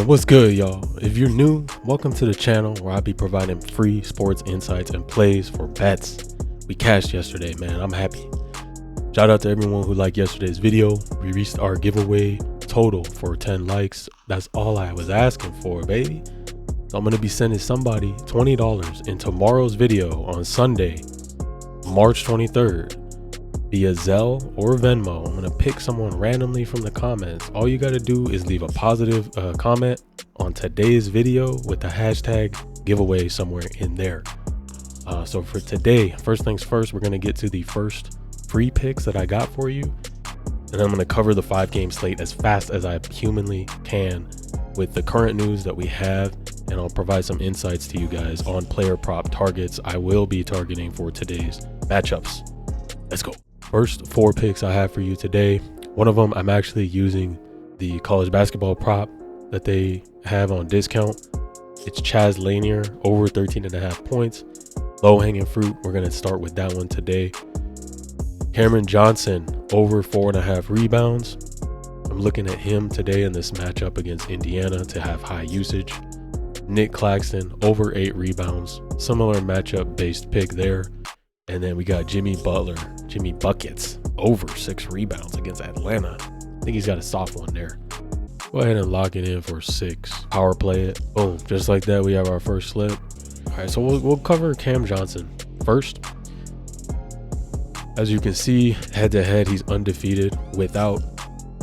What's good, y'all? If you're new, welcome to the channel where I'll be providing free sports insights and plays for bets. We cashed yesterday, man. I'm happy. Shout out to everyone who liked yesterday's video. We reached our giveaway total for 10 likes. That's all I was asking for, baby. So I'm going to be sending somebody $20 in tomorrow's video on Sunday, March 23rd. Via Zelle or Venmo. I'm gonna pick someone randomly from the comments. All you gotta do is leave a positive comment on today's video with the hashtag giveaway somewhere in there. So for today, first things first, we're gonna get to the first free picks that I got for you, and I'm gonna cover the 5-game slate as fast as I humanly can with the current news that we have, and I'll provide some insights to you guys on player prop targets I will be targeting for today's matchups. Let's go. First 4 picks I have for you today. One of them, I'm actually using the college basketball prop that they have on discount. It's Chaz Lanier over 13.5 points. Low hanging fruit. We're going to start with that one today. Cameron Johnson over 4.5 rebounds. I'm looking at him today in this matchup against Indiana to have high usage. Nick Claxton over 8 rebounds. Similar matchup based pick there. And then we got Jimmy Butler, Jimmy Buckets, over 6 rebounds against Atlanta. I think he's got a soft one there. Go ahead and lock it in for 6. Power play it. Boom. Just like that, we have our first slip. All right, so we'll cover Cam Johnson first. As you can see, head-to-head, he's undefeated without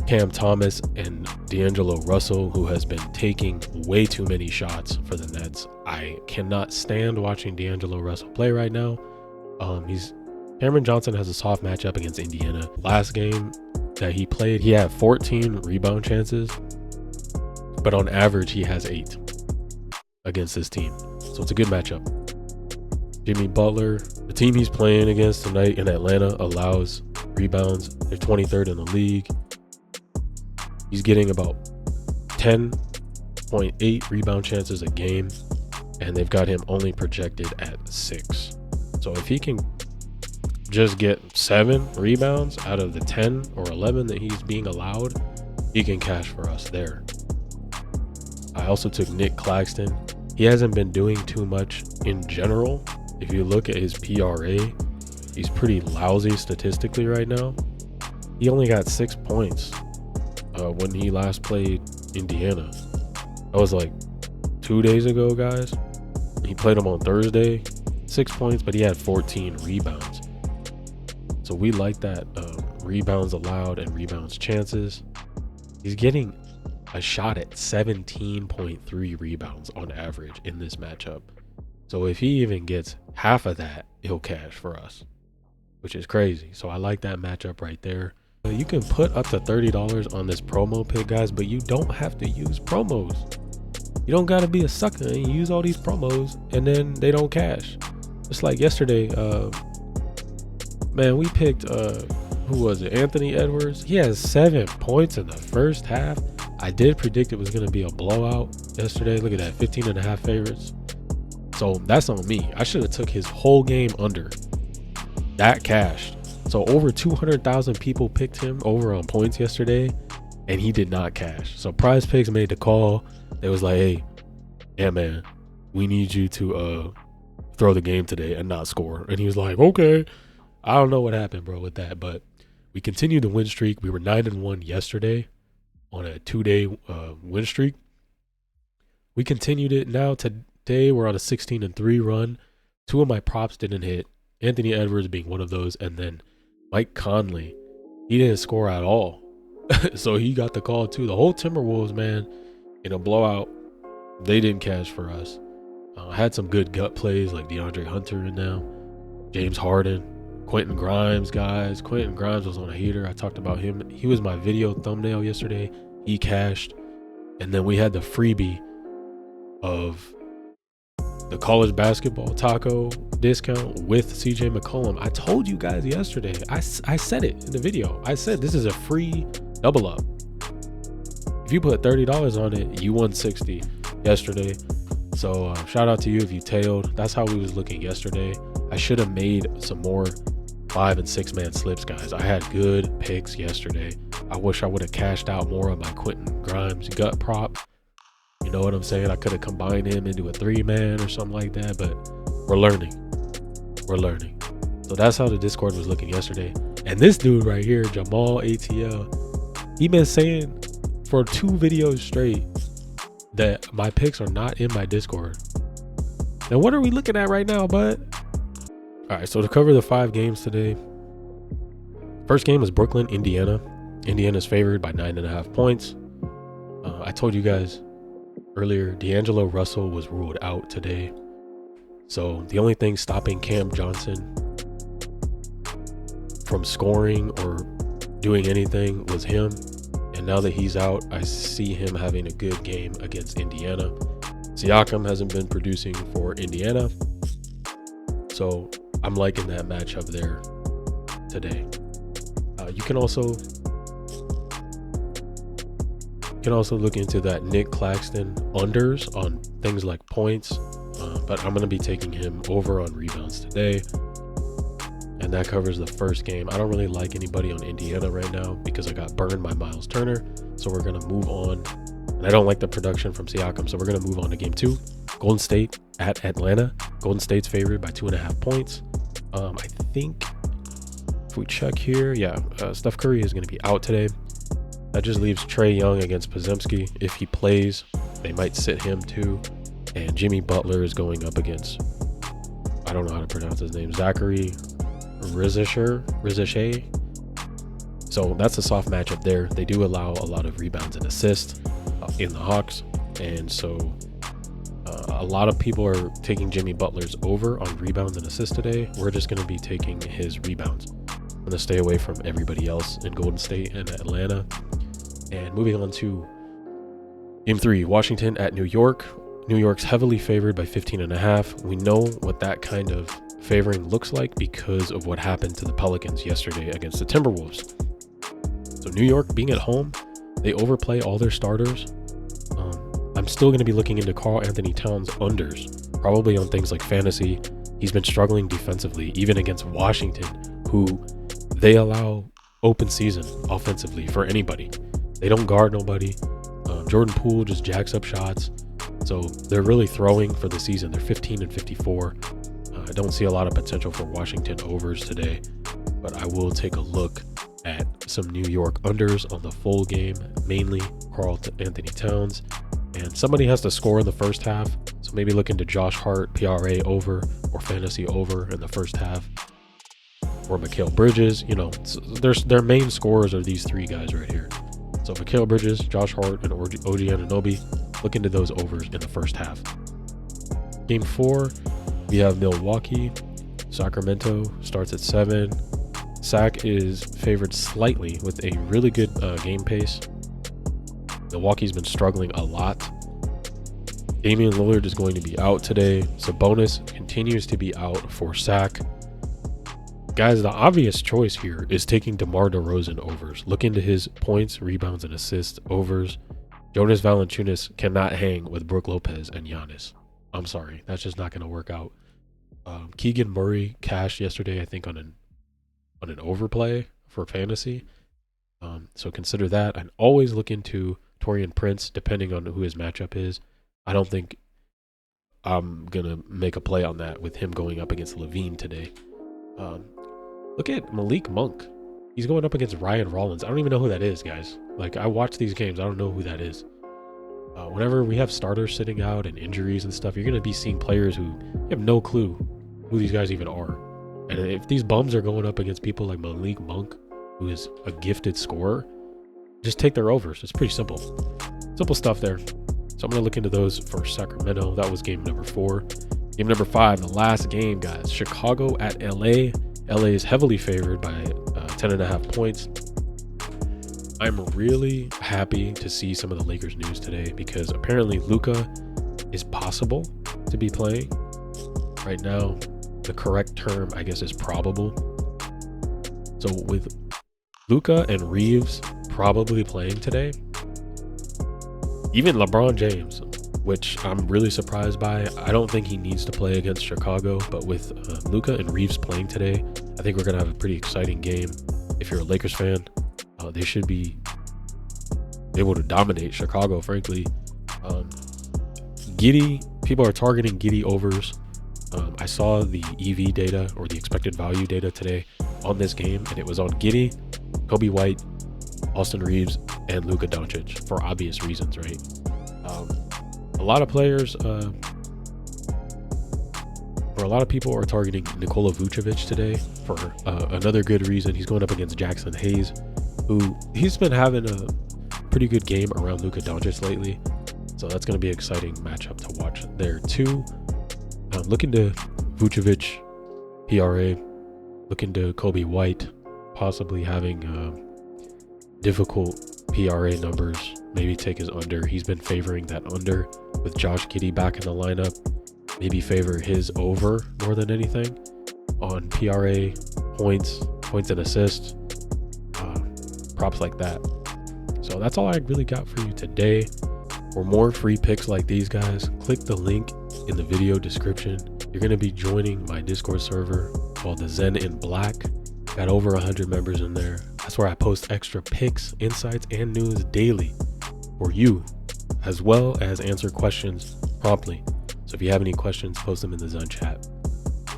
Cam Thomas and D'Angelo Russell, who has been taking way too many shots for the Nets. I cannot stand watching D'Angelo Russell play right now. Cameron Johnson has a soft matchup against Indiana. Last game that he played, he had 14 rebound chances, but on average he has 8 against this team. So it's a good matchup. Jimmy Butler, the team he's playing against tonight in Atlanta, allows rebounds. They're 23rd in the league. He's getting about 10.8 rebound chances a game, and they've got him only projected at 6. So if he can just get 7 rebounds out of the 10 or 11 that he's being allowed, he can cash for us there. I also took Nick Claxton. He hasn't been doing too much in general. If you look at his PRA, he's pretty lousy statistically right now. He only got 6 points when he last played Indiana. That was like 2 days ago, guys. He played him on Thursday. 6 points, but he had 14 rebounds. So we like that rebounds allowed and rebounds chances. He's getting a shot at 17.3 rebounds on average in this matchup. So if he even gets half of that, he'll cash for us, which is crazy. So I like that matchup right there. You can put up to $30 on this promo pick, guys, but you don't have to use promos. You don't got to be a sucker and use all these promos and then they don't cash. Just like yesterday, man, we picked, who was it? Anthony Edwards. He has 7 points in the first half. I did predict it was going to be a blowout yesterday. Look at that, 15.5 favorites. So that's on me. I should have took his whole game under. That cashed. So over 200,000 people picked him over on points yesterday, and he did not cash. So Prize Picks made the call. They was like, hey, yeah, man, we need you to throw the game today and not score. And he was like, okay. I don't know what happened, bro, with that, but we continued the win streak. We were 9-1 yesterday on a 2-day win streak. We continued it. Now today we're on a 16-3 run. 2 of my props didn't hit, Anthony Edwards being one of those, and then Mike Conley, he didn't score at all. So he got the call too. The whole Timberwolves, man, in a blowout, they didn't cash for us. Had some good gut plays like DeAndre Hunter in now, James Harden, Quentin Grimes, guys. Quentin Grimes was on a heater. I talked about him. He was my video thumbnail yesterday. He cashed. And then we had the freebie of the college basketball taco discount with CJ McCollum. I told you guys yesterday. I said it in the video. I said this is a free double up. If you put $30 on it, you won 60 yesterday. So shout out to you if you tailed. That's how we was looking yesterday. I should have made some more 5 and 6 man slips, guys. I had good picks yesterday. I wish I would have cashed out more on my Quentin Grimes gut prop. know what I'm saying? I could have combined him into a 3-man or something like that, but we're learning. We're learning. So that's how the Discord was looking yesterday. And this dude right here, Jamal ATL, he been saying for 2 videos straight that my picks are not in my Discord. Now, what are we looking at right now, bud? All right, so to cover the 5 games today, first game is Brooklyn, Indiana. Indiana's favored by 9.5 points. I told you guys earlier, D'Angelo Russell was ruled out today. So the only thing stopping Cam Johnson from scoring or doing anything was him. And now that he's out, I see him having a good game against Indiana. Siakam hasn't been producing for Indiana, so I'm liking that matchup there today. You can also look into that Nick Claxton unders on things like points, but I'm going to be taking him over on rebounds today. And that covers the first game. I don't really like anybody on Indiana right now because I got burned by Miles Turner. So we're going to move on. And I don't like the production from Siakam. So we're going to move on to game 2. Golden State at Atlanta. Golden State's favored by 2.5 points. I think if we check here, Steph Curry is going to be out today. That just leaves Trae Young against Podziemski. If he plays, they might sit him too. And Jimmy Butler is going up against, I don't know how to pronounce his name, Zachary Rizisher. So that's a soft matchup there. They do allow a lot of rebounds and assists in the Hawks. And so a lot of people are taking Jimmy Butler's over on rebounds and assists today. We're just going to be taking his rebounds. I'm going to stay away from everybody else in Golden State and Atlanta. And moving on to game 3, Washington at New York. New York's heavily favored by 15.5. We know what that kind of favoring looks like because of what happened to the Pelicans yesterday against the Timberwolves. So New York being at home, they overplay all their starters. I'm still going to be looking into Karl Anthony Towns unders, probably on things like fantasy. He's been struggling defensively, even against Washington, who they allow open season offensively for anybody. They don't guard nobody. Jordan Poole just jacks up shots. So they're really throwing for the season. They're 15-54. I don't see a lot of potential for Washington overs today, but I will take a look at some New York unders on the full game, mainly Karl Anthony Towns. And somebody has to score in the first half. So maybe look into Josh Hart, PRA over, or fantasy over in the first half. Or Mikal Bridges. You know, their main scorers are these 3 guys right here. So Mikal Bridges, Josh Hart, and OG Anunoby. Look into those overs in the first half. Game 4, we have Milwaukee. Sacramento starts at 7. Sac is favored slightly with a really good game pace. Milwaukee's been struggling a lot. Damian Lillard is going to be out today. Sabonis continues to be out for Sac. Guys, the obvious choice here is taking DeMar DeRozan overs. Look into his points, rebounds, and assists overs. Jonas Valanciunas cannot hang with Brook Lopez and Giannis. I'm sorry, that's just not going to work out. Keegan Murray cashed yesterday, I think, on an overplay for fantasy. So consider that. And always look into Taurean Prince, depending on who his matchup is. I don't think I'm going to make a play on that with him going up against Levine today. Look at Malik Monk. He's going up against Ryan Rollins. I don't even know who that is, guys. Like, I watch these games. I don't know who that is. Whenever we have starters sitting out and injuries and stuff, you're going to be seeing players who you have no clue who these guys even are. And if these bums are going up against people like Malik Monk, who is a gifted scorer, just take their overs. It's pretty simple. Simple stuff there. So I'm going to look into those for Sacramento. That was game number 4. Game number 5, the last game, guys. Chicago at LA. LA is heavily favored by 10.5 points. I'm really happy to see some of the Lakers news today because apparently Luka is possible to be playing. Right now, the correct term, I guess, is probable. So with Luka and Reeves probably playing today, even LeBron James, which I'm really surprised by. I don't think he needs to play against Chicago, but with Luka and Reeves playing today, I think we're going to have a pretty exciting game. If you're a Lakers fan, they should be able to dominate Chicago, frankly. Giddey, people are targeting Giddey overs. I saw the EV data or the expected value data today on this game, and it was on Giddey, Kobe White, Austin Reeves, and Luka Doncic for obvious reasons, right? A lot of players, or a lot of people are targeting Nikola Vucevic today for another good reason. He's going up against Jackson Hayes, who he's been having a pretty good game around Luka Doncic lately. So that's going to be an exciting matchup to watch there too. Looking to Vucevic, PRA, looking to Kobe White, possibly having difficult PRA numbers, maybe take his under. He's been favoring that under with Josh Giddey back in the lineup. Maybe favor his over more than anything on PRA, points and assists, props like that. So that's all I really got for you today. For more free picks like these guys, click the link in the video description. You're going to be joining my Discord server called the Zen in Black. Got over 100 members in there. That's where I post extra picks, insights, and news daily for you, as well as answer questions promptly. So if you have any questions, post them in the Zen chat.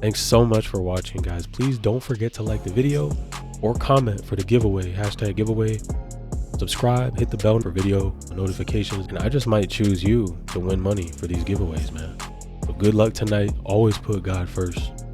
Thanks so much for watching, guys. Please don't forget to like the video or comment for the giveaway, #giveaway. Subscribe, hit the bell for video notifications, and I just might choose you to win money for these giveaways, man. So good luck tonight. Always put God first.